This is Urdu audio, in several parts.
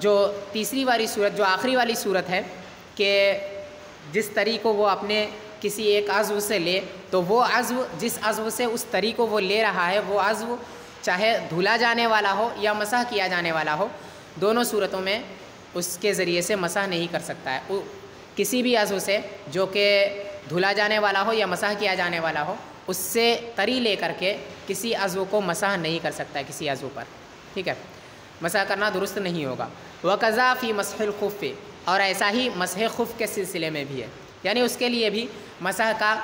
جو تیسری والی صورت، جو آخری والی صورت ہے کہ جس تری کو وہ اپنے کسی ایک عضو سے لے، تو وہ عضو جس عضو سے اس تری کو وہ لے رہا ہے، وہ عضو چاہے دھلا جانے والا ہو یا مسح کیا جانے والا ہو، دونوں صورتوں میں اس کے ذریعے سے مسح نہیں کر سکتا ہے۔ کسی بھی عضو سے جو کہ دھلا جانے والا ہو یا مسح کیا جانے والا ہو، اس سے تری لے کر کے کسی عضو کو مسح نہیں کر سکتا ہے کسی عضو پر، ٹھیک ہے، مسح کرنا درست نہیں ہوگا۔ وَقَذَا فِي مَسْحِ الْخُفِّ، اور ایسا ہی مسح خف کے سلسلے میں بھی ہے، یعنی اس کے لیے بھی مسح کا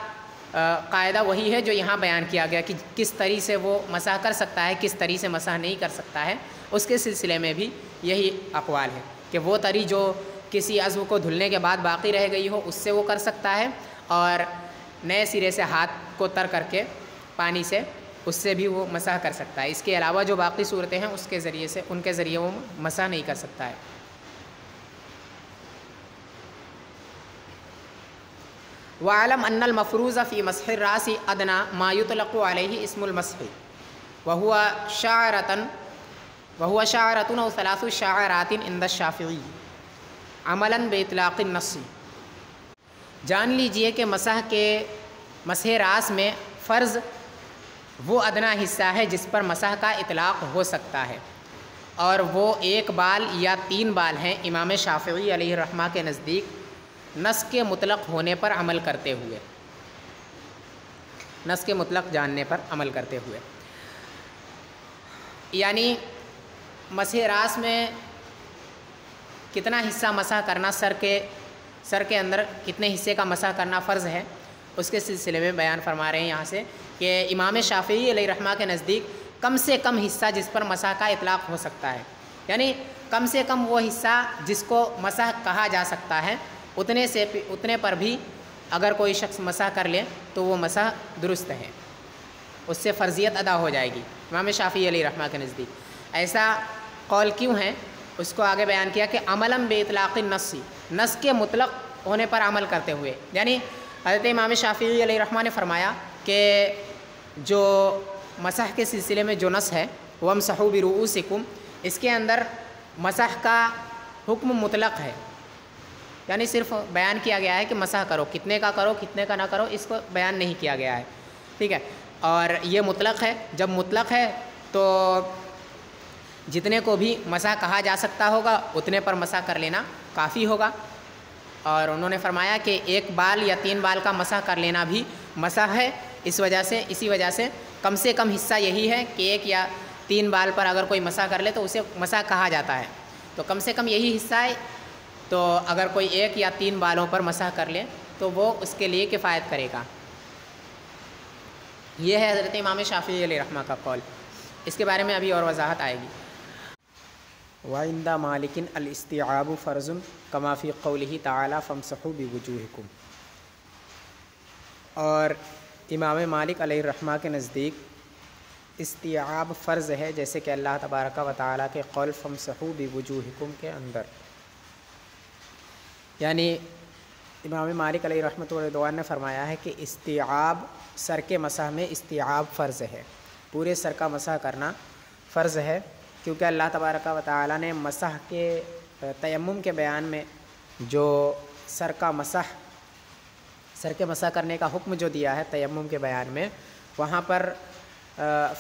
قاعدہ وہی ہے جو یہاں بیان کیا گیا کہ کس طرح سے وہ مسح کر سکتا ہے، کس طرح سے مسح نہیں کر سکتا ہے، اس کے سلسلے میں بھی یہی اقوال ہے کہ وہ طری جو کسی عضو کو دھلنے کے بعد باقی رہ گئی ہو اس سے وہ کر سکتا ہے، اور نئے سرے سے ہاتھ کو تر کر کے پانی سے اس سے بھی وہ مسح کر سکتا ہے۔ اس کے علاوہ جو باقی صورتیں ہیں اس کے ذریعے سے، ان کے ذریعے وہ مسح نہیں کر سکتا ہے۔ وَعَلَمْ أَنَّ الْمَفْرُوزَ فِي مَسْحِ الرَّأْسِ أَدْنَى مَا يُطْلَقُ عَلَيْهِ اسْمُ الْمَسْحِ وَهُوَ شَعْرَةٌ أَوْ 3 شَعْرَاتٍ عِنْدَ الشَّافِعِيِّ عَمَلًا بِإِطْلَاقِ النَّصِّ۔ جان لیجئے کہ مسح راس میں فرض وہ ادنا حصہ ہے جس پر مسح کا اطلاق ہو سکتا ہے، اور وہ 1 بال یا 3 بال ہیں امام شافعی علیہ الرحمہ کے نزدیک، نص کے مطلق ہونے پر عمل کرتے ہوئے، نص کے مطلق جاننے پر عمل کرتے ہوئے۔ یعنی مسح راس میں کتنا حصہ مسح کرنا، سر کے اندر کتنے حصے کا مسح کرنا فرض ہے، اس کے سلسلے میں بیان فرما رہے ہیں یہاں سے کہ امام شافعی علیہ الرحمہ کے نزدیک کم سے کم حصہ جس پر مسح کا اطلاق ہو سکتا ہے، یعنی کم سے کم وہ حصہ جس کو مسح کہا جا سکتا ہے، اتنے پر بھی اگر کوئی شخص مسح کر لے تو وہ مسح درست ہے، اس سے فرضیت ادا ہو جائے گی امام شافعی علیہ الرحمہ کے نزدیک۔ ایسا قول کیوں ہے اس کو آگے بیان کیا کہ عملاً بِإِطْلَاقِ النَّصِّ، نص کے مطلق ہونے پر عمل کرتے ہوئے، یعنی حضرت امام شافعی علیہ الرحمہ نے فرمایا کہ جو مسح کے سلسلے میں جو نص ہے وَامْسَحُوا بِرُؤُوسِكُمْ، اس کے اندر مسح کا حکم مطلق ہے، یعنی صرف بیان کیا گیا ہے کہ مسح کرو، کتنے کا کرو کتنے کا نہ کرو اس کو بیان نہیں کیا گیا ہے، ٹھیک ہے، اور یہ مطلق ہے۔ جب مطلق ہے تو جتنے کو بھی مسح کہا جا سکتا ہوگا اتنے پر مسح کر لینا کافی ہوگا، اور انہوں نے فرمایا کہ 1 بال یا 3 بال کا مسح کر لینا بھی مسح ہے، اسی وجہ سے کم حصہ یہی ہے کہ 1 یا 3 بال پر اگر کوئی مسح کر لے تو اسے مسح کہا جاتا ہے، تو کم سے کم یہی حصہ ہے، تو اگر کوئی 1 یا 3 بالوں پر مسح کر لے تو وہ اس کے لیے کفایت کرے گا۔ یہ ہے حضرت امام شافعی علیہ رحمہ کا قول، اس کے بارے میں ابھی اور وضاحت آئے گی۔ وعند مالک الاستیعاب فرض کما فی قولہ تعالی فامسحوا بوجوہکم، اور امام مالک علیہ الرحمہ کے نزدیک استیعاب فرض ہے، جیسے کہ اللہ تبارک و تعالی کے قول فامسحوا بوجوہکم کے اندر، یعنی امام مالک علیہ رحمۃ اللہ نے فرمایا ہے کہ استیعاب سر کے مسح میں استیعاب فرض ہے، پورے سر کا مسح کرنا فرض ہے، کیونکہ اللہ تبارک و تعالی نے مسح کے تیمم کے بیان میں جو سر کے مسح کرنے کا حکم جو دیا ہے تیمم کے بیان میں، وہاں پر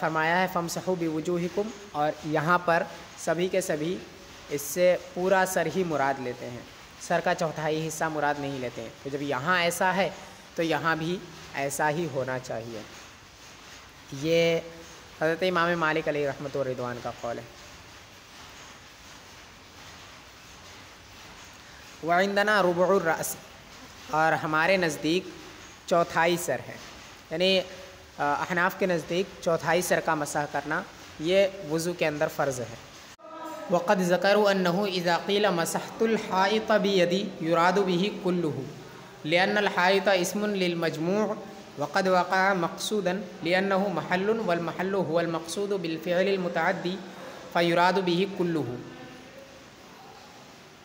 فرمایا ہے فامسحوا بوجوہکم، اور یہاں پر سبھی کے سبھی اس سے پورا سر ہی مراد لیتے ہیں، سر کا چوتھائی حصہ مراد نہیں لیتے ہیں، تو جب یہاں ایسا ہے تو یہاں بھی ایسا ہی ہونا چاہیے۔ یہ حضرت امام مالک علیہ رحمۃ الرضوان کا قول ہے۔ وعندنا ربع الرأس، اور ہمارے نزدیک چوتھائی سر ہے، یعنی احناف کے نزدیک چوتھائی سر کا مسح کرنا یہ وضو کے اندر فرض ہے۔ وقد ذکروا انه اذا قیل مسحت الحائط بیدی یراد به کلہ لأن الحائط اسم للمجموع وقد وقع مقصودا لأنه محل والمحل هو المقصود بالفعل المتعدی فیراد به کلہ۔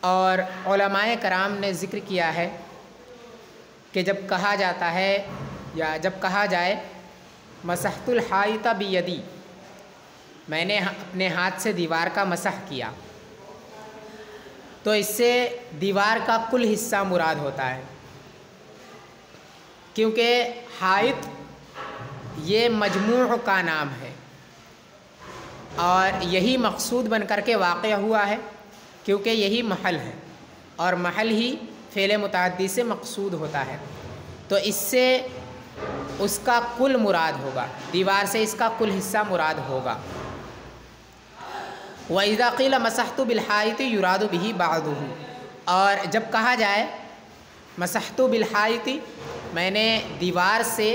اور علماء کرام نے ذکر کیا ہے کہ جب کہا جاتا ہے یا جب کہا جائے مسحت الحائط بیدی، میں نے اپنے ہاتھ سے دیوار کا مسح کیا، تو اس سے دیوار کا کل حصہ مراد ہوتا ہے، کیونکہ حائط یہ مجموع کا نام ہے اور یہی مقصود بن کر کے واقع ہوا ہے، کیونکہ یہی محل ہے اور محل ہی فعل متعدی سے مقصود ہوتا ہے، تو اس سے اس کا کل مراد ہوگا، دیوار سے اس کا کل حصہ مراد ہوگا۔ وَإِذَا قِيلَ مَسَحْتُ بِالْحَائِطِ يُرَادُ بِهِ بَعْضُهُ، اور جب کہا جائے مسحت بالحائط، میں نے دیوار سے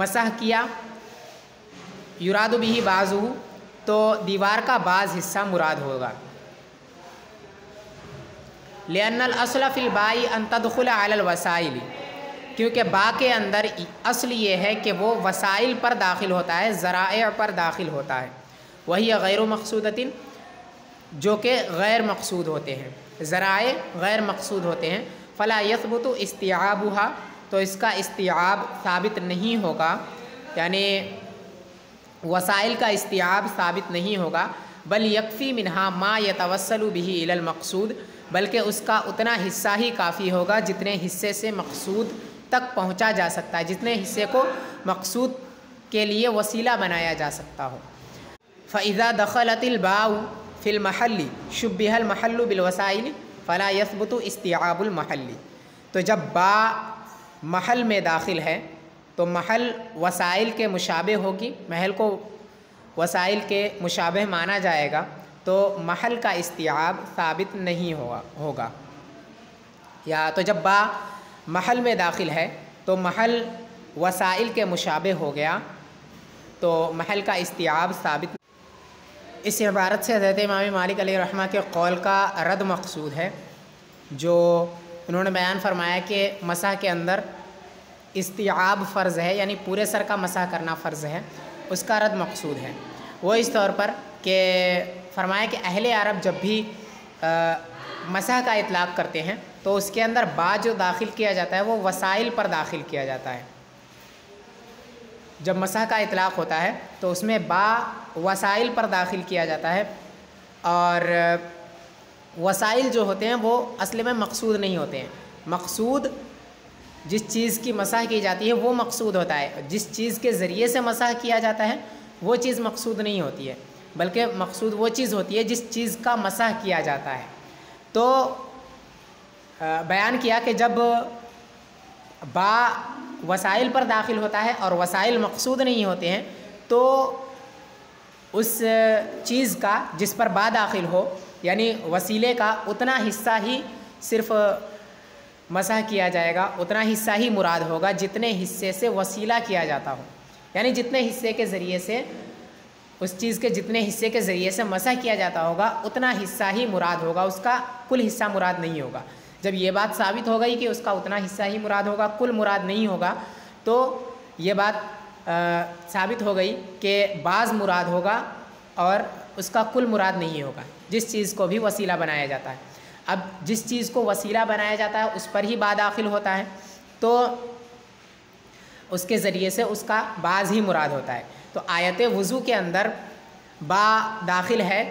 مسح کیا، یراد به بعضہ، تو دیوار کا بعض حصہ مراد ہوگا۔ لأن الأصل في الباء أن تدخل على الوسائل، کیونکہ با کے اندر اصل یہ ہے کہ وہ وسائل پر داخل ہوتا ہے، ذرائع پر داخل ہوتا ہے، وہی غیر مقصودۃ، جو کہ غیر مقصود ہوتے ہیں، ذرائع غیر مقصود ہوتے ہیں، فلا یثبت استیعابها، تو اس کا استیعاب ثابت نہیں ہوگا، یعنی وسائل کا استیعاب ثابت نہیں ہوگا، بل یکفی منہا ما یتوصل به الی المقصود، بلکہ اس کا اتنا حصہ ہی کافی ہوگا جتنے حصے سے مقصود تک پہنچا جا سکتا ہے، جتنے حصے کو مقصود کے لیے وسیلہ بنایا جا سکتا ہو۔ فَإِذَا دَخَلَتِ الْبَاءُ فِي الْمَحَلِّ شُبِّهَ الْمَحَلُّ بِالْوَسَائِلِ فَلَا يَثْبُتُ اسْتِيعَابُ الْمَحَلِّ، تو جب با محل میں داخل ہے تو محل وسائل کے مشابہ ہوگی، محل کو وسائل کے مشابہ مانا جائے گا، تو محل کا استیعاب ثابت نہیں ہوگا، یا تو جب با محل میں داخل ہے تو محل وسائل کے مشابہ ہو گیا تو محل کا استیعاب ثابت۔ اس عبارت سے حضرت امام مالک علیہ رحمہ کے قول کا رد مقصود ہے، جو انہوں نے بیان فرمایا کہ مسح کے اندر استیعاب فرض ہے، یعنی پورے سر کا مسح کرنا فرض ہے، اس کا رد مقصود ہے۔ وہ اس طور پر کہ فرمایا کہ اہل عرب جب بھی مسح کا اطلاق کرتے ہیں تو اس کے اندر با جو داخل کیا جاتا ہے وہ وسائل پر داخل کیا جاتا ہے، جب مسح کا اطلاق ہوتا ہے تو اس میں با وسائل پر داخل کیا جاتا ہے، اور وسائل جو ہوتے ہیں وہ اصل میں مقصود نہیں ہوتے ہیں، مقصود جس چیز کی مسح کی جاتی ہے وہ مقصود ہوتا ہے، جس چیز کے ذریعے سے مسح کیا جاتا ہے وہ چیز مقصود نہیں ہوتی ہے، بلکہ مقصود وہ چیز ہوتی ہے جس چیز کا مسح کیا جاتا ہے۔ تو بیان کیا کہ جب با وسائل پر داخل ہوتا ہے اور وسائل مقصود نہیں ہوتے ہیں تو اس چیز کا جس پر با داخل ہو، یعنی وسیلے کا اتنا حصہ ہی صرف مسح کیا جائے گا، اتنا حصہ ہی مراد ہوگا جتنے حصے سے وسیلہ کیا جاتا ہو، یعنی جتنے حصے کے ذریعے سے اس چیز کے جتنے حصے کے ذریعے سے مسح کیا جاتا ہوگا اتنا حصہ ہی مراد ہوگا، اس کا کل حصہ مراد نہیں ہوگا۔ جب یہ بات ثابت ہو گئی کہ اس کا اتنا حصہ ہی مراد ہوگا، کل مراد نہیں ہوگا، تو یہ بات ثابت ہو گئی کہ بعض مراد ہوگا اور اس کا کل مراد نہیں ہوگا، جس چیز کو بھی وسیلہ بنایا جاتا ہے۔ اب جس چیز کو وسیلہ بنایا جاتا ہے اس پر ہی با داخل ہوتا ہے، تو اس کے ذریعے سے اس کا بعض ہی مراد ہوتا ہے۔ تو آیت وضو کے اندر با داخل ہے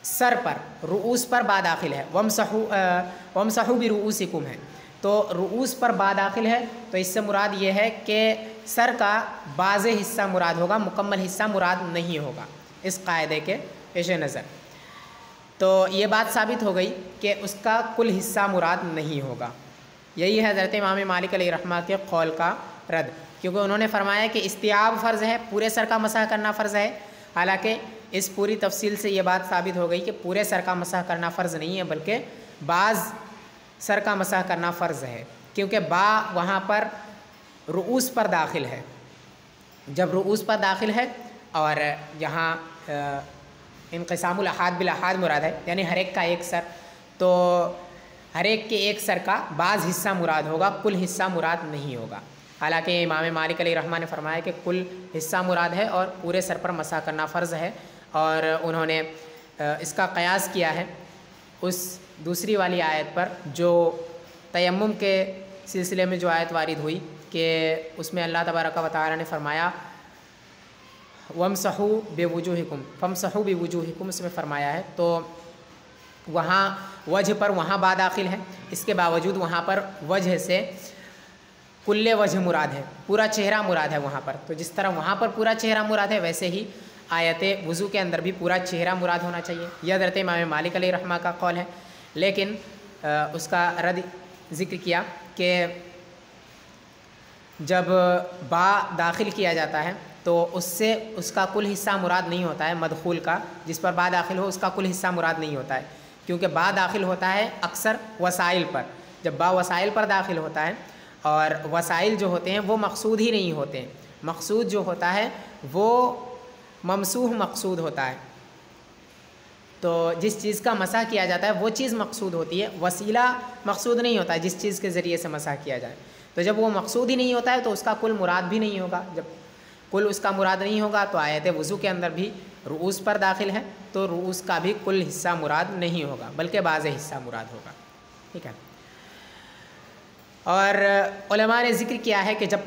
سر پر، رؤوس پر با داخل ہے، وَامْسَحُوا بِرُؤُوسِكُمْ ہے، تو رؤوس پر با داخل ہے، تو اس سے مراد یہ ہے کہ سر کا بعض حصہ مراد ہوگا، مکمل حصہ مراد نہیں ہوگا اس قاعدے کے پیش نظر۔ تو یہ بات ثابت ہو گئی کہ اس کا کل حصہ مراد نہیں ہوگا۔ یہی ہے حضرت امام مالک علیہ رحمہ کے قول کا رد، کیونکہ انہوں نے فرمایا کہ استیعاب فرض ہے، پورے سر کا مسح کرنا فرض ہے، حالانکہ اس پوری تفصیل سے یہ بات ثابت ہو گئی کہ پورے سر کا مسح کرنا فرض نہیں ہے، بلکہ بعض سر کا مسح کرنا فرض ہے، کیونکہ با وہاں پر رؤوس پر داخل ہے۔ جب رؤوس پر داخل ہے اور یہاں انقسام الاحاد بالاحاد مراد ہے، یعنی ہر ایک کا ایک سر، تو ہر ایک کے ایک سر کا بعض حصہ مراد ہوگا، کل حصہ مراد نہیں ہوگا۔ حالانکہ امام مالک علیہ رحمہ نے فرمایا کہ کل حصہ مراد ہے اور پورے سر پر مسح کرنا فرض ہے، اور انہوں نے اس کا قیاس کیا ہے اس دوسری والی آیت پر جو تیمم کے سلسلے میں جو آیت وارد ہوئی کہ اس میں اللہ تبارک و تعالی نے فرمایا وَامْسَحُوا بِوُجُوهِكُمْ فَامْسَحُوا بِوُجُوهِكُمْ، اس میں فرمایا ہے، تو وہاں وجہ پر وہاں با داخل ہے، اس کے باوجود وہاں پر وجہ سے کل وجہ مراد ہے، پورا چہرہ مراد ہے وہاں پر. تو جس طرح وہاں پر پورا چہرہ مراد ہے، ویسے ہی آیت وضو کے اندر بھی پورا چہرہ مراد ہونا چاہیے. یہ حضرت امام مالک علیہ رحمہ کا قول ہے، لیکن اس کا رد ذکر کیا کہ جب با داخل کیا جاتا ہے تو اس سے اس کا کل حصہ مراد نہیں ہوتا ہے. مدخول کا جس پر با داخل ہو اس کا کل حصہ مراد نہیں ہوتا ہے، کیونکہ با داخل ہوتا ہے اکثر وسائل پر. جب با وسائل پر داخل ہوتا ہے اور وسائل جو ہوتے ہیں وہ مقصود ہی نہیں ہوتے ہیں، مقصود جو ہوتا ہے وہ ممسوح مقصود ہوتا ہے. تو جس چیز کا مسح کیا جاتا ہے وہ چیز مقصود ہوتی ہے، وسیلہ مقصود نہیں ہوتا ہے جس چیز کے ذریعے سے مسح کیا جائے. تو جب وہ مقصود ہی نہیں ہوتا ہے تو اس کا کل مراد بھی نہیں ہوگا. جب کل اس کا مراد نہیں ہوگا تو آیت وضو کے اندر بھی رؤوس پر داخل ہے تو رؤوس کا بھی کل حصہ مراد نہیں ہوگا بلکہ بعض حصہ مراد ہوگا. ٹھیک ہے. اور علماء نے ذکر کیا ہے کہ جب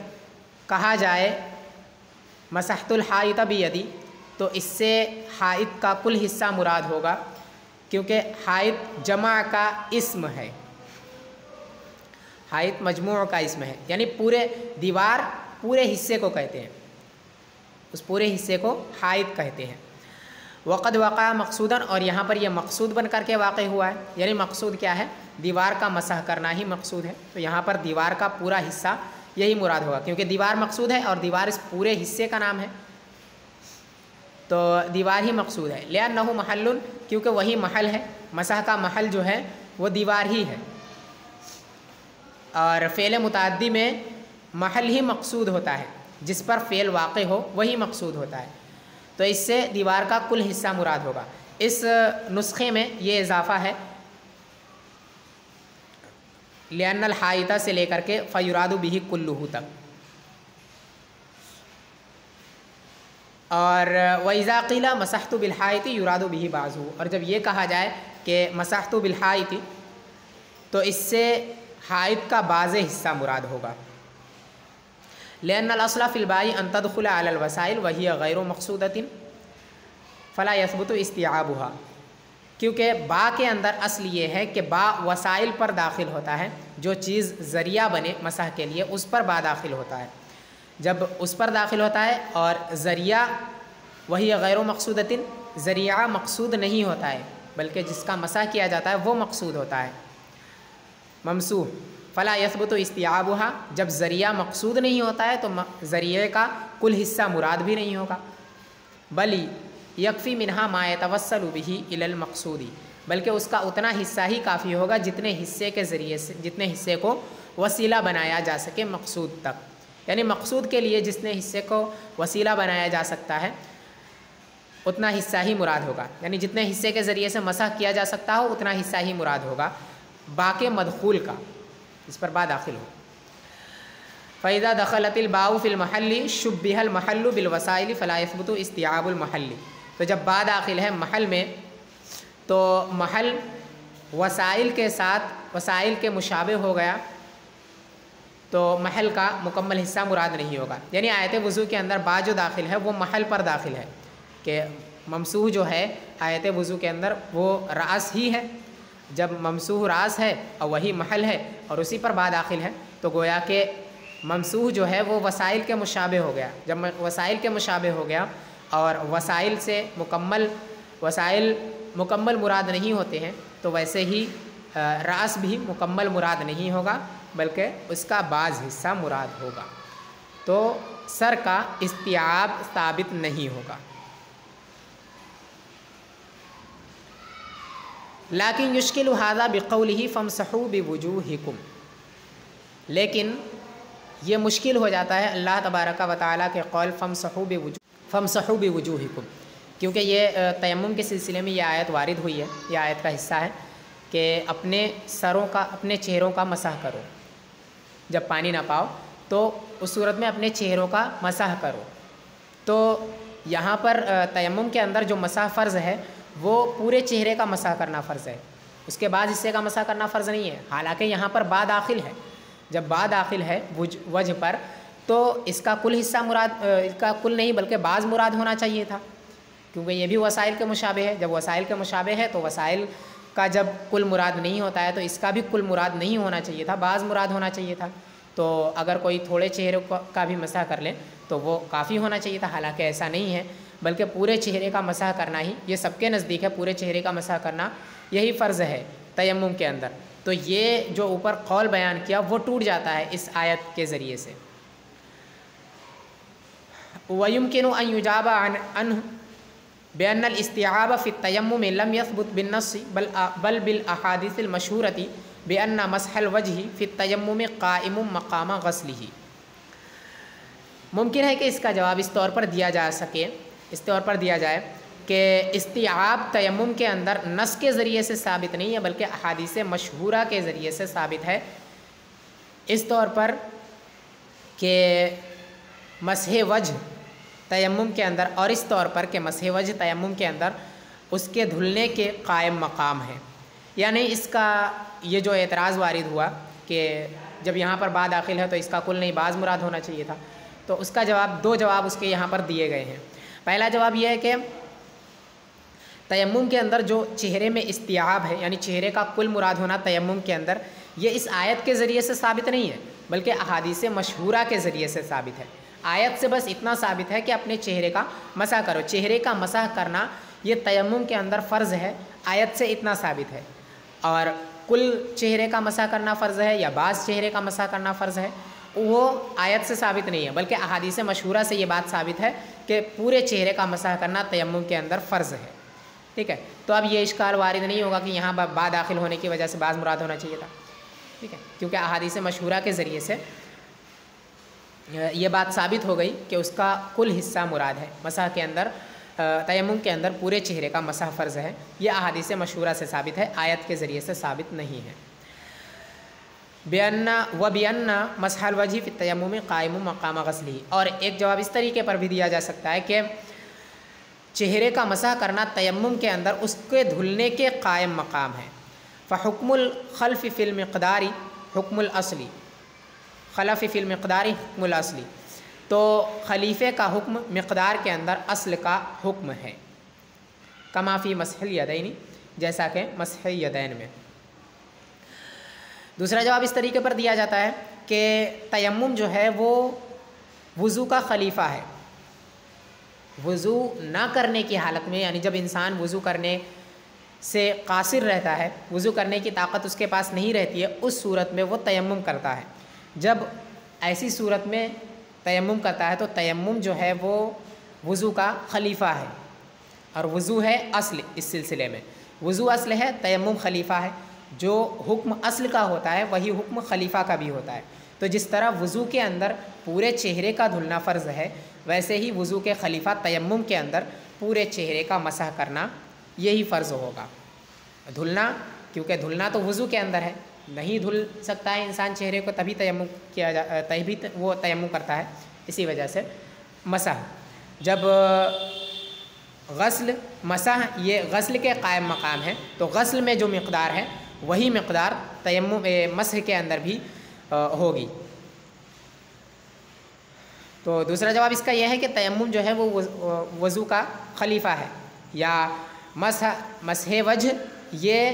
کہا جائے مسحت الحائط بیدی تو اس سے حائط کا کل حصہ مراد ہوگا، کیونکہ حائط جمع کا اسم ہے، حائط مجموع کا اسم ہے، یعنی پورے دیوار پورے حصے کو کہتے ہیں، اس پورے حصے کو حائط کہتے ہیں. وقد وقع مقصوداً، اور یہاں پر یہ مقصود بن کر کے واقع ہوا ہے. یعنی مقصود کیا ہے؟ دیوار کا مسح کرنا ہی مقصود ہے. تو یہاں پر دیوار کا پورا حصہ یہی مراد ہوگا، کیونکہ دیوار مقصود ہے اور دیوار اس پورے حصے کا نام ہے، تو دیوار ہی مقصود ہے. لأنہ محل، کیونکہ وہی محل ہے، مسح کا محل جو ہے وہ دیوار ہی ہے. اور فعل متعدی میں محل ہی مقصود ہوتا ہے، جس پر فعل واقع ہو وہی مقصود ہوتا ہے. تو اس سے دیوار کا کل حصہ مراد ہوگا. اس نسخے میں یہ اضافہ ہے لأن الحائط سے لے کر کے فیراد به کلہ تک. اور وإذا قیل مسحت بالحائط یراد به بعضه، اور جب یہ کہا جائے کہ مسحت بالحائط تو اس سے حائط کا بعض حصہ مراد ہوگا. لأن الأصل في الباء أن تدخل على الوسائل وهي غير مقصودة فلا يثبت استيعابها، کیونکہ با کے اندر اصل یہ ہے کہ با وسائل پر داخل ہوتا ہے، جو چیز ذریعہ بنے مسح کے لیے اس پر با داخل ہوتا ہے. جب اس پر داخل ہوتا ہے اور ذریعہ وہی غیر مقصودۃ، ذریعہ مقصود نہیں ہوتا ہے بلکہ جس کا مسح کیا جاتا ہے وہ مقصود ہوتا ہے، ممسوح. فلا یثبت استیعابها، جب ذریعہ مقصود نہیں ہوتا ہے تو ذریعے کا کل حصہ مراد بھی نہیں ہوگا. بل یکفی منہا ما یتوصل به الی المقصود، بلکہ اس کا اتنا حصہ ہی کافی ہوگا جتنے حصے کے ذریعے سے، جتنے حصے کو وسیلہ بنایا جا سکے مقصود تک. یعنی مقصود کے لیے جتنے حصے کو وسیلہ بنایا جا سکتا ہے اتنا حصہ ہی مراد ہوگا. یعنی جتنے حصے کے ذریعے سے مسح کیا جا سکتا ہو اتنا حصہ ہی مراد ہوگا باقی مدخول کا، اس پر با داخل ہو. فإذا دخلت الباء في المحل شبه المحل بالوسائل فلا يثبت استيعاب المحل. تو جب با داخل ہے محل میں تو محل وسائل کے ساتھ وسائل کے مشابہ ہو گیا تو محل کا مکمل حصہ مراد نہیں ہوگا. یعنی آیت وضو کے اندر با جو داخل ہے وہ محل پر داخل ہے، کہ ممسوح جو ہے آیت وضو کے اندر وہ راس ہی ہے. جب ممسوح راس ہے اور وہی محل ہے اور اسی پر با داخل ہے تو گویا کہ ممسوح جو ہے وہ وسائل کے مشابہ ہو گیا. جب وسائل کے مشابہ ہو گیا اور وسائل سے وسائل مکمل مراد نہیں ہوتے ہیں تو ویسے ہی راس بھی مکمل مراد نہیں ہوگا بلکہ اس کا بعض حصہ مراد ہوگا. تو سر کا استیعاب ثابت نہیں ہوگا. لیکن یشکل ھذا بقولہ فامسحوا بوجوہکم، لیکن یہ مشکل ہو جاتا ہے اللہ تبارک و تعالیٰ کے قول فامسحوا بوجوہکم، کیونکہ یہ تیمم کے سلسلے میں یہ آیت وارد ہوئی ہے، یہ آیت کا حصہ ہے کہ اپنے سروں کا، اپنے چہروں کا مسح کرو. جب پانی نہ پاؤ تو اس صورت میں اپنے چہروں کا مسح کرو. تو یہاں پر تیمم کے اندر جو مسح فرض ہے وہ پورے چہرے کا مسح کرنا فرض ہے، اس کے بعد حصے کا مسح کرنا فرض نہیں ہے. حالانکہ یہاں پر با داخل ہے، جب با داخل ہے وجہ پر تو اس کا کل حصہ مراد، اس کا کل نہیں بلکہ بعض مراد ہونا چاہیے تھا، کیونکہ یہ بھی وسائل کے مشابہ ہے. جب وسائل کے مشابہ ہے تو وسائل کا جب کل مراد نہیں ہوتا ہے تو اس کا بھی کل مراد نہیں ہونا چاہیے تھا، بعض مراد ہونا چاہیے تھا. تو اگر کوئی تھوڑے چہرے کا بھی مسح کر لے تو وہ کافی ہونا چاہیے تھا، حالانکہ ایسا نہیں ہے، بلکہ پورے چہرے کا مسح کرنا ہی، یہ سب کے نزدیک ہے، پورے چہرے کا مسح کرنا یہی فرض ہے تیمم کے اندر. تو یہ جو اوپر قول بیان کیا وہ ٹوٹ جاتا ہے اس آیت کے ذریعے سے. وَيُمْكِنُ أَنْ يُجَابَ عَنْهُ بِأَنَّ الْإِسْتِعَابَ فِي التَّيَمُّمِ لَمْ يَثْبُتْ بِالنَّصِّ بل بِالْأَحَادِيثِ الْمَشْهُورَةِ بِأَنَّ مَسْحَ الْوَجْهِ فِي التَّيَمُّمِ قَائِمٌ مَقَامَ غَسْلِهِ. ممکن ہے کہ اس کا جواب اس طور پر دیا جا سکے، اس طور پر دیا جائے کہ استیعاب تیمم کے اندر نص کے ذریعے سے ثابت نہیں ہے بلکہ احادیث مشہورہ کے ذریعے سے ثابت ہے، اس طور پر کہ مسح وجہ تیمم کے اندر، اور اس طور پر کہ مسح وجہ تیمم کے اندر اس کے دھلنے کے قائم مقام ہے. یعنی اس کا یہ جو اعتراض وارد ہوا کہ جب یہاں پر با داخل ہے تو اس کا کل نہیں بعض مراد ہونا چاہیے تھا، تو اس کا جواب، دو جواب اس کے یہاں پر دیے گئے ہیں. پہلا جواب یہ ہے کہ تیمم کے اندر جو چہرے میں استیعاب ہے، یعنی چہرے کا کل مراد ہونا تیمم کے اندر، یہ اس آیت کے ذریعے سے ثابت نہیں ہے بلکہ احادیث مشہورہ کے ذریعے سے ثابت ہے. آیت سے بس اتنا ثابت ہے کہ اپنے چہرے کا مسح کرو، چہرے کا مسح کرنا یہ تیمم کے اندر فرض ہے، آیت سے اتنا ثابت ہے. اور کل چہرے کا مسح کرنا فرض ہے یا بعض چہرے کا مسح کرنا فرض ہے، وہ آیت سے ثابت نہیں ہے بلکہ احادیث مشہورہ سے یہ بات ثابت ہے کہ پورے چہرے کا مسح کرنا تیمم کے اندر فرض ہے. ٹھیک ہے، تو اب یہ اشکال وارد نہیں ہوگا کہ یہاں با داخل ہونے کی وجہ سے بعض مراد ہونا چاہیے تھا. ٹھیک ہے، کیونکہ احادیث مشہورہ کے ذریعے سے یہ بات ثابت ہو گئی کہ اس کا کل حصہ مراد ہے. مسح کے اندر، تیمم کے اندر پورے چہرے کا مسح فرض ہے، یہ احادیث مشہورہ سے ثابت ہے، آیت کے ذریعے سے ثابت نہیں ہے. بِأَنَّ مَسْحَ الْوَجْهِ فِي التَّيَمُّمِ قَائِمٌ مَقَامَ غَسْلِهِ. اور ایک جواب اس طریقے پر بھی دیا جا سکتا ہے کہ چہرے کا مسح کرنا تیمم کے اندر اس کے دھلنے کے قائم مقام ہے. فحکم الخلف فی المقدار حکم الاصلی، خلف فی المقدار حکم الاصلی، تو خلیفے کا حکم مقدار کے اندر اصل کا حکم ہے. کما فی مسح الیدین، جیسا کہ مسح یدین میں. دوسرا جواب اس طریقے پر دیا جاتا ہے کہ تیمم جو ہے وہ وضو کا خلیفہ ہے. وضو نہ کرنے کی حالت میں، یعنی جب انسان وضو کرنے سے قاصر رہتا ہے، وضو کرنے کی طاقت اس کے پاس نہیں رہتی ہے، اس صورت میں وہ تیمم کرتا ہے. جب ایسی صورت میں تیمم کرتا ہے تو تیمم جو ہے وہ وضو کا خلیفہ ہے، اور وضو ہے اصل. اس سلسلے میں وضو اصل ہے، تیمم خلیفہ ہے. جو حکم اصل کا ہوتا ہے وہی حکم خلیفہ کا بھی ہوتا ہے. تو جس طرح وضو کے اندر پورے چہرے کا دھلنا فرض ہے، ویسے ہی وضو کے خلیفہ تیمم کے اندر پورے چہرے کا مسح کرنا یہی فرض ہوگا. دھلنا، کیونکہ دھلنا تو وضو کے اندر ہے، نہیں دھل سکتا ہے انسان چہرے کو تبھی تیمم کیا تبھی وہ تیمم کرتا ہے. اسی وجہ سے مسح، جب غسل مسح یہ غسل کے قائم مقام ہے تو غسل میں جو مقدار ہے وہی مقدار تیمم مسح کے اندر بھی ہوگی. تو دوسرا جواب اس کا یہ ہے کہ تیمم جو ہے وہ وضو کا خلیفہ ہے، یا مسح وجہ یہ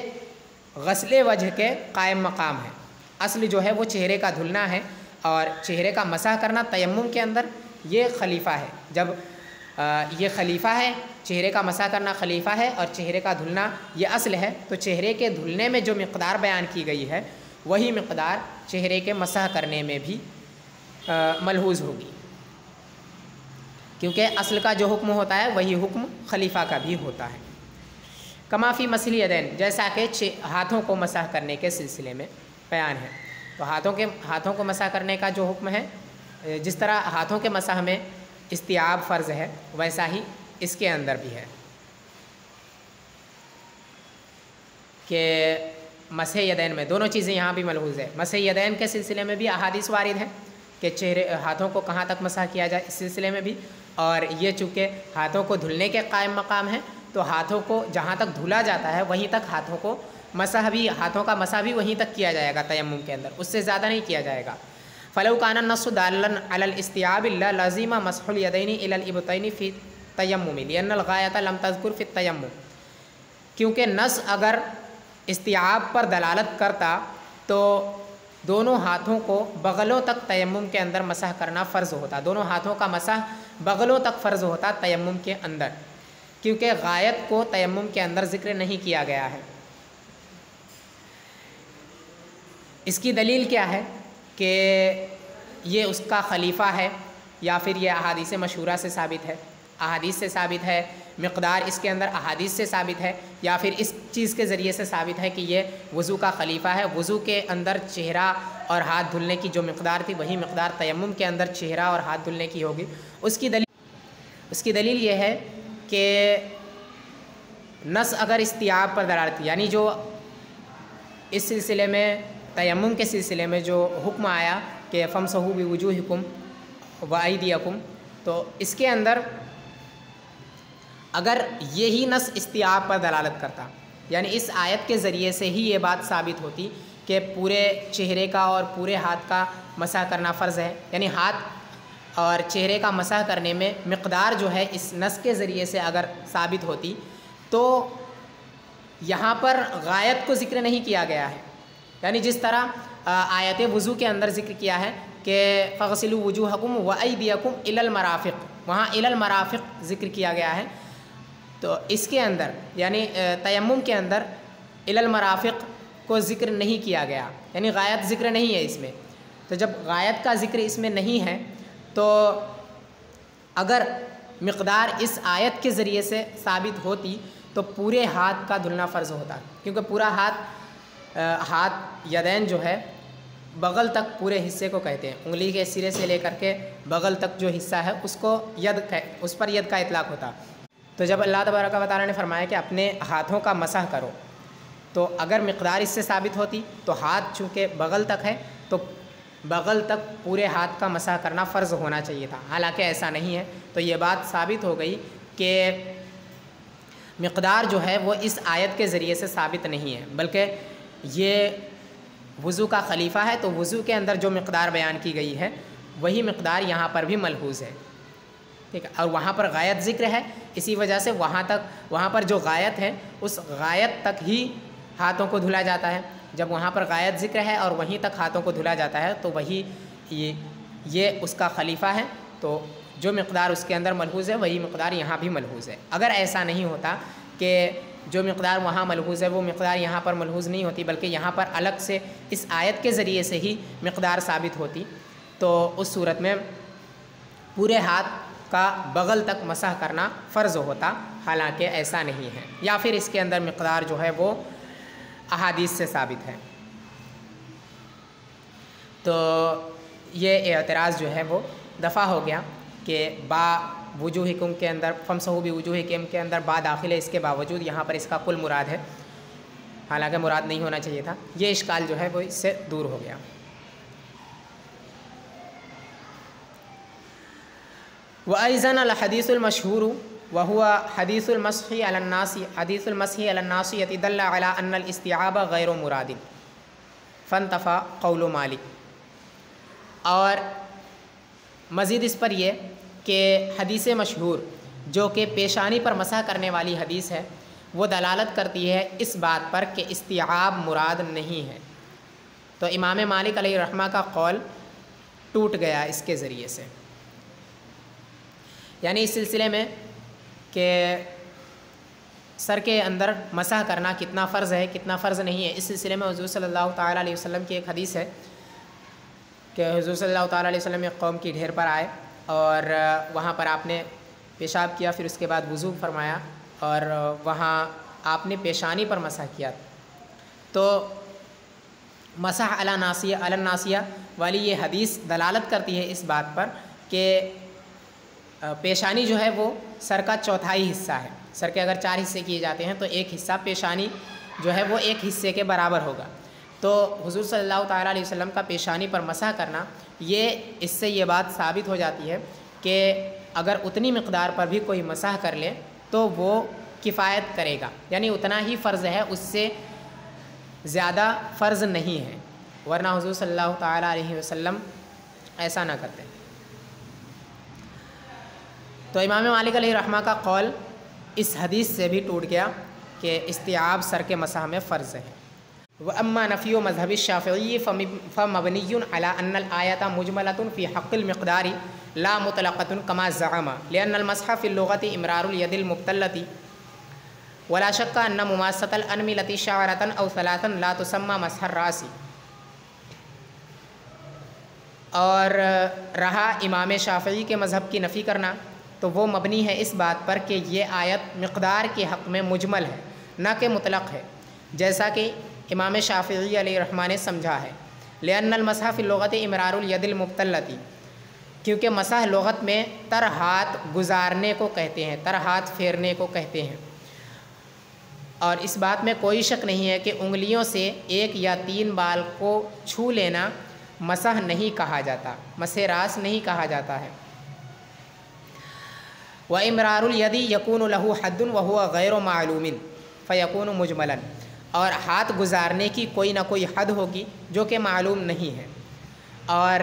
غسل وجہ کے قائم مقام ہے. اصل جو ہے وہ چہرے کا دھلنا ہے، اور چہرے کا مسح کرنا تیمم کے اندر یہ خلیفہ ہے. جب یہ خلیفہ ہے، چہرے کا مسح کرنا خلیفہ ہے اور چہرے کا دھلنا یہ اصل ہے، تو چہرے کے دھلنے میں جو مقدار بیان کی گئی ہے وہی مقدار چہرے کے مسح کرنے میں بھی ملحوظ ہوگی، کیونکہ اصل کا جو حکم ہوتا ہے وہی حکم خلیفہ کا بھی ہوتا ہے. کما فی مسح الیدین، جیسا کہ ہاتھوں کو مسح کرنے کے سلسلے میں بیان ہے. تو ہاتھوں کو مسح کرنے کا جو حکم ہے، جس طرح ہاتھوں کے مسح میں استیعاب فرض ہے ویسا ہی اس کے اندر بھی ہے کہ مسح یدین میں دونوں چیزیں یہاں بھی ملحوظ ہے. مسح یدین کے سلسلے میں بھی احادیث وارد ہیں کہ ہاتھوں کو کہاں تک مسح کیا جائے، اس سلسلے میں بھی. اور یہ چونکہ ہاتھوں کو دھلنے کے قائم مقام ہے تو ہاتھوں کو جہاں تک دھلا جاتا ہے وہیں تک ہاتھوں کا مسح بھی وہیں تک کیا جائے گا تیمم کے اندر، اس سے زیادہ نہیں کیا جائے گا. فلو کان النص دالا علی الاستیعاب لازم مسح الیدین الی الابطین فی التیمم لان الغایۃ لم تذکر فی التیمم. کیونکہ نص اگر استیعاب پر دلالت کرتا تو دونوں ہاتھوں کو بغلوں تک تیمم کے اندر مسح کرنا فرض ہوتا، دونوں ہاتھوں کا مسح بغلوں تک فرض ہوتا تیمم کے اندر، کیونکہ غائط کو تیمم کے اندر ذکر نہیں کیا گیا ہے۔ اس کی دلیل کیا ہے کہ یہ اس کا خلیفہ ہے، یا پھر یہ احادیث مشہورہ سے ثابت ہے، احادیث سے ثابت ہے، مقدار اس کے اندر احادیث سے ثابت ہے، یا پھر اس چیز کے ذریعے سے ثابت ہے کہ یہ وضو کا خلیفہ ہے۔ وضو کے اندر چہرہ اور ہاتھ دھلنے کی جو مقدار تھی وہی مقدار تیمم کے اندر چہرہ اور ہاتھ دھلنے کی ہوگی۔ اس کی دلیل یہ ہے کہ نص اگر استیعاب پر دلالت، یعنی جو اس سلسلے میں تیمم کے سلسلے میں جو حکم آیا کہ فامسحوا بوجوہکم وایدیکم، تو اس کے اندر اگر یہی نص استیعاب پر دلالت کرتا، یعنی اس آیت کے ذریعے سے ہی یہ بات ثابت ہوتی کہ پورے چہرے کا اور پورے ہاتھ کا مسح کرنا فرض ہے، یعنی ہاتھ اور چہرے کا مسح کرنے میں مقدار جو ہے اس نص کے ذریعے سے اگر ثابت ہوتی تو یہاں پر غائط کو ذکر نہیں کیا گیا ہے، یعنی جس طرح آیت وضو کے اندر ذکر کیا ہے کہ فغسلوا وجوہکم وایدیکم الی المرافق، وہاں الی المرافق ذکر کیا گیا ہے، تو اس کے اندر یعنی تیمم کے اندر الی المرافق کو ذکر نہیں کیا گیا، یعنی غائط ذکر نہیں ہے اس میں۔ تو جب غائط کا ذکر اس میں نہیں ہے تو اگر مقدار اس آیت کے ذریعے سے ثابت ہوتی تو پورے ہاتھ کا دھلنا فرض ہوتا، کیونکہ پورا ہاتھ یدین جو ہے بغل تک پورے حصے کو کہتے ہیں، انگلی کے سرے سے لے کر کے بغل تک جو حصہ ہے اس کو اس پر ید کا اطلاق ہوتا۔ تو جب اللہ تبارک و تعالیٰ نے فرمایا کہ اپنے ہاتھوں کا مسح کرو، تو اگر مقدار اس سے ثابت ہوتی تو ہاتھ چونکہ بغل تک ہے تو بغل تک پورے ہاتھ کا مسح کرنا فرض ہونا چاہیے تھا، حالانکہ ایسا نہیں ہے، تو یہ بات ثابت ہو گئی کہ مقدار جو ہے وہ اس آیت کے ذریعے سے ثابت نہیں ہے، بلکہ یہ وضو کا خلیفہ ہے، تو وضو کے اندر جو مقدار بیان کی گئی ہے وہی مقدار یہاں پر بھی ملحوظ ہے، ٹھیک ہے، اور وہاں پر غائط ذکر ہے، اسی وجہ سے وہاں پر جو غائط ہے اس غائط تک ہی ہاتھوں کو دھلا جاتا ہے۔ جب وہاں پر غائط ذکر ہے اور وہیں تک ہاتھوں کو دھلا جاتا ہے تو وہی یہ اس کا خلیفہ ہے، تو جو مقدار اس کے اندر ملحوظ ہے وہی مقدار یہاں بھی ملحوظ ہے۔ اگر ایسا نہیں ہوتا کہ جو مقدار وہاں ملحوظ ہے وہ مقدار یہاں پر ملحوظ نہیں ہوتی، بلکہ یہاں پر الگ سے اس آیت کے ذریعے سے ہی مقدار ثابت ہوتی، تو اس صورت میں پورے ہاتھ کا بغل تک مسح کرنا فرض ہوتا، حالانکہ ایسا نہیں ہے، یا پھر اس کے اندر مقدار جو ہے وہ احادیث سے ثابت ہے۔ تو یہ اعتراض جو ہے وہ دفع ہو گیا کہ با وجوہکم کے اندر فامسحوا بوجوہکم کے اندر با داخل ہے، اس کے باوجود یہاں پر اس کا کل مراد ہے، حالانکہ مراد نہیں ہونا چاہیے تھا۔ یہ اشکال جو ہے وہ اس سے دور ہو گیا۔ وأيضاً الحديث المشهور وهو حديث المسح على الناصية دل على أن الاستيعاب غير مراد فانتفى قول مالک، اور مزید اس پر یہ کہ حدیث مشہور جو کہ پیشانی پر مسح کرنے والی حدیث ہے وہ دلالت کرتی ہے اس بات پر کہ استیعاب مراد نہیں ہے، تو امام مالک علیہ الرحمہ کا قول ٹوٹ گیا اس کے ذریعے سے، یعنی اس سلسلے میں کہ سر کے اندر مسح کرنا کتنا فرض ہے کتنا فرض نہیں ہے، اس سلسلے میں حضور صلی اللہ تعالیٰ علیہ وسلم کی ایک حدیث ہے کہ حضور صلی اللہ تعالیٰ علیہ وسلم ایک قوم کی ڈھیر پر آئے اور وہاں پر آپ نے پیشاب کیا، پھر اس کے بعد وضو فرمایا اور وہاں آپ نے پیشانی پر مسح کیا، تو مسح علی الناصیہ والی یہ حدیث دلالت کرتی ہے اس بات پر کہ پیشانی جو ہے وہ سر کا چوتھائی حصہ ہے، سر کے اگر 4 حصے کیے جاتے ہیں تو ایک حصہ پیشانی جو ہے وہ ایک حصے کے برابر ہوگا، تو حضور صلی اللہ تعالیٰ علیہ وسلم کا پیشانی پر مسح کرنا، اس سے یہ بات ثابت ہو جاتی ہے کہ اگر اتنی مقدار پر بھی کوئی مسح کر لے تو وہ کفایت کرے گا، یعنی اتنا ہی فرض ہے، اس سے زیادہ فرض نہیں ہے، ورنہ حضور صلی اللہ تعالیٰ علیہ وسلم ایسا نہ کرتے۔ تو امام مالک علیہ الرحمہ کا قول اس حدیث سے بھی ٹوٹ گیا کہ استیعاب سر کے مسح میں فرض ہے۔ وأما نفي مذهب الشافعي فمبني على أن الآية مجملة في حق المقدار لا مطلقة كما زعم، لأن المسح في اللغة إمرار اليد المبتلة، ولا شك أن مماسة الأنملة شعرة أو ثلاثا لا تسمى مسح الرأس۔ اور رہا امام شافعی کے مذہب کی نفی کرنا، تو وہ مبنی ہے اس بات پر کہ یہ آیت مقدار کے حق میں مجمل ہے نہ کہ مطلق ہے، جیسا کہ امام شافعی علیہ الرحمٰ نے سمجھا ہے۔ لأن المسح فی اللغت امرار الید المبتلۃ، کیونکہ مسح لغت میں تر ہاتھ گزارنے کو کہتے ہیں، تر ہاتھ پھیرنے کو کہتے ہیں، اور اس بات میں کوئی شک نہیں ہے کہ انگلیوں سے 1 یا 3 بال کو چھو لینا مسح نہیں کہا جاتا، مسح راس نہیں کہا جاتا ہے۔ وَإِمْرَارُ الْيَدِ يَكُونُ لَهُ حَدٌّ وَهُوَ غَيْرُ مَعْلُومٍ فَيَكُونُ مُجْمَلًا، اور ہاتھ گزارنے کی کوئی نہ کوئی حد ہوگی جو کہ معلوم نہیں ہے، اور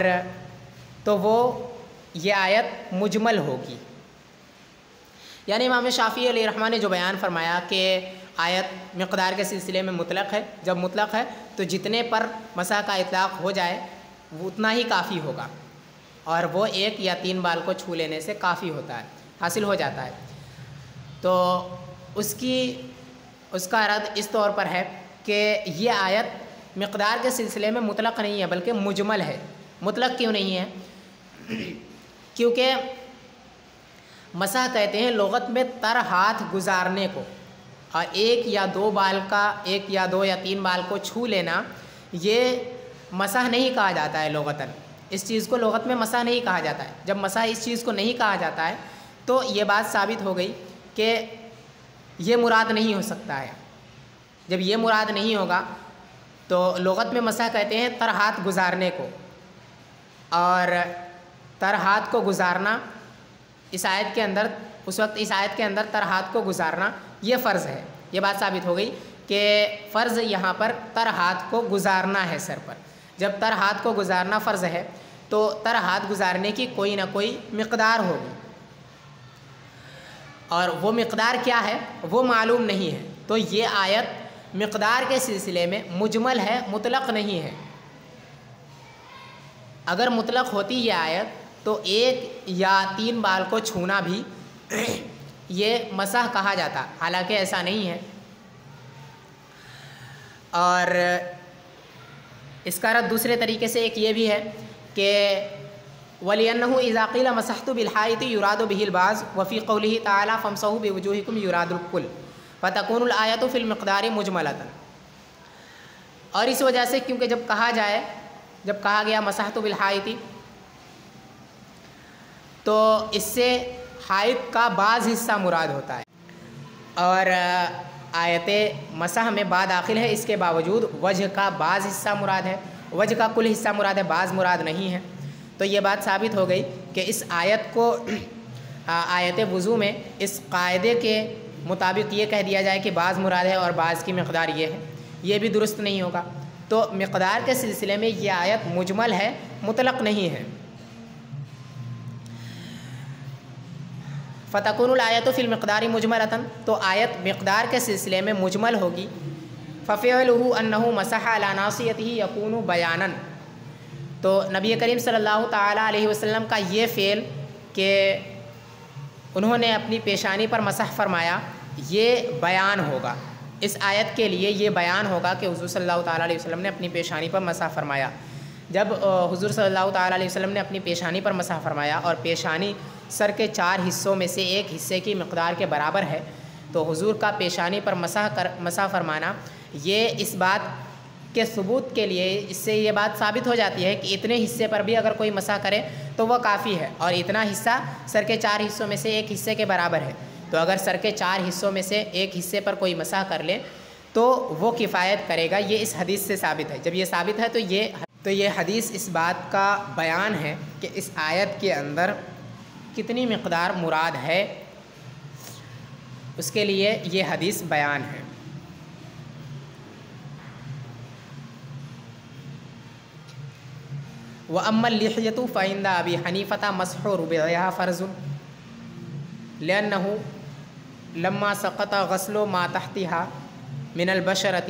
تو وہ یہ آیت مجمل ہوگی۔ یعنی امام شافعی علیہ الرحمٰ نے جو بیان فرمایا کہ آیت مقدار کے سلسلے میں مطلق ہے، جب مطلق ہے تو جتنے پر مسح کا اطلاق ہو جائے وہ اتنا ہی کافی ہوگا، اور وہ 1 یا 3 بال کو چھو لینے سے کافی ہوتا ہے، حاصل ہو جاتا ہے۔ تو اس کا رد اس طور پر ہے کہ یہ آیت مقدار کے سلسلے میں مطلق نہیں ہے بلکہ مجمل ہے۔ مطلق کیوں نہیں ہے؟ کیونکہ مسح کہتے ہیں لغت میں تر ہاتھ گزارنے کو، اور 1 یا 2 بال کا 1 یا 2 یا 3 بال کو چھو لینا یہ مسح نہیں کہا جاتا ہے لغتاً، اس چیز کو لغت میں مسح نہیں کہا جاتا ہے۔ جب مسح اس چیز کو نہیں کہا جاتا ہے تو یہ بات ثابت ہو گئی کہ یہ مراد نہیں ہو سکتا ہے۔ جب یہ مراد نہیں ہوگا تو لغت میں مسح کہتے ہیں تر ہاتھ گزارنے کو، اور تر ہاتھ کو گزارنا اس آیت کے اندر، اس وقت اس آیت کے اندر تر ہاتھ کو گزارنا یہ فرض ہے۔ یہ بات ثابت ہو گئی کہ فرض یہاں پر تر ہاتھ کو گزارنا ہے سر پر۔ جب تر ہاتھ کو گزارنا فرض ہے تو تر ہاتھ گزارنے کی کوئی نہ کوئی مقدار ہوگی، اور وہ مقدار کیا ہے وہ معلوم نہیں ہے۔ تو یہ آیت مقدار کے سلسلے میں مجمل ہے، مطلق نہیں ہے۔ اگر مطلق ہوتی یہ آیت تو 1 یا 3 بال کو چھونا بھی یہ مسح کہا جاتا، حالانکہ ایسا نہیں ہے۔ اور اس کا رد دوسرے طریقے سے ایک یہ بھی ہے کہ وَلِأَنَّهُ إِذَا قِيلَ مَسَحْتُ بِالْحَائِطِ يُرَادُ بِهِ الْبَعْضُ وَفِي قَوْلِهِ تَعَالَى فَامْسَحُوا بِوُجُوهِكُمْ يُرَادُ الْكُلُّ فَتَكُونُ الْآيَةُ فِي الْمِقْدَارِ مُجْمَلَةً۔ اور اس وجہ سے کیونکہ جب کہا گیا مَسَحْتُ بِالْحَائِطِ تو اس سے حائط کا بعض حصہ مراد ہوتا ہے، اور آیت مسح میں با داخل ہے، اس کے باوجود وجہ کا بعض حصہ مراد ہے، وجہ کا کل حصہ مراد ہے، بعض مراد نہیں ہے۔ تو یہ بات ثابت ہو گئی کہ اس آیت کو آیت وضو میں اس قاعدے کے مطابق یہ کہہ دیا جائے کہ بعض مراد ہے اور بعض کی مقدار یہ ہے، یہ بھی درست نہیں ہوگا۔ تو مقدار کے سلسلے میں یہ آیت مجمل ہے، مطلق نہیں ہے۔ فَتَكُونُ الْآيَةُ فِي الْمِقْدَارِ مُجْمَلَةً، تو آیت مقدار کے سلسلے میں مجمل ہوگی۔ فَفِعْلُهُ أَنَّهُ مَسَحَ عَلَى نَاصِيَتِهِ يَكُونُ بَيَانًا، تو نبی کریم صلی اللہ تعالیٰ علیہ وسلم کا یہ فعل کہ انہوں نے اپنی پیشانی پر مسح فرمایا یہ بیان ہوگا، اس آیت کے لیے یہ بیان ہوگا کہ حضور صلی اللہ تعالیٰ علیہ وسلم نے اپنی پیشانی پر مسح فرمایا۔ جب حضور صلی اللہ تعالیٰ علیہ وسلم نے اپنی پیشانی پر مسح فرمایا اور پیشانی سر کے 4 حصوں میں سے ایک حصے کی مقدار کے برابر ہے، تو حضور کا پیشانی پر مسح فرمانا یہ اس بات کے ثبوت کے لیے، اس سے یہ بات ثابت ہو جاتی ہے کہ اتنے حصے پر بھی اگر کوئی مسح کرے تو وہ کافی ہے، اور اتنا حصہ سر کے 4 حصوں میں سے ایک حصے کے برابر ہے۔ تو اگر سر کے 4 حصوں میں سے ایک حصے پر کوئی مسح کر لے تو وہ کفایت کرے گا، یہ اس حدیث سے ثابت ہے۔ جب یہ ثابت ہے تو یہ حدیث اس بات کا بیان ہے کہ اس آیت کے اندر کتنی مقدار مراد ہے، اس کے لیے یہ حدیث بیان ہے۔ وَأَمَّا اللِّحْيَةُ فَعِنْدَ أَبِي حَنِيفَةَ مَسْحُ رُبِعِهَا فَرْضٌ لِأَنَّهُ لَمَّا سَقَطَ غَسْلُ مَا تَحْتِهَا مِنَ الْبَشَرَةِ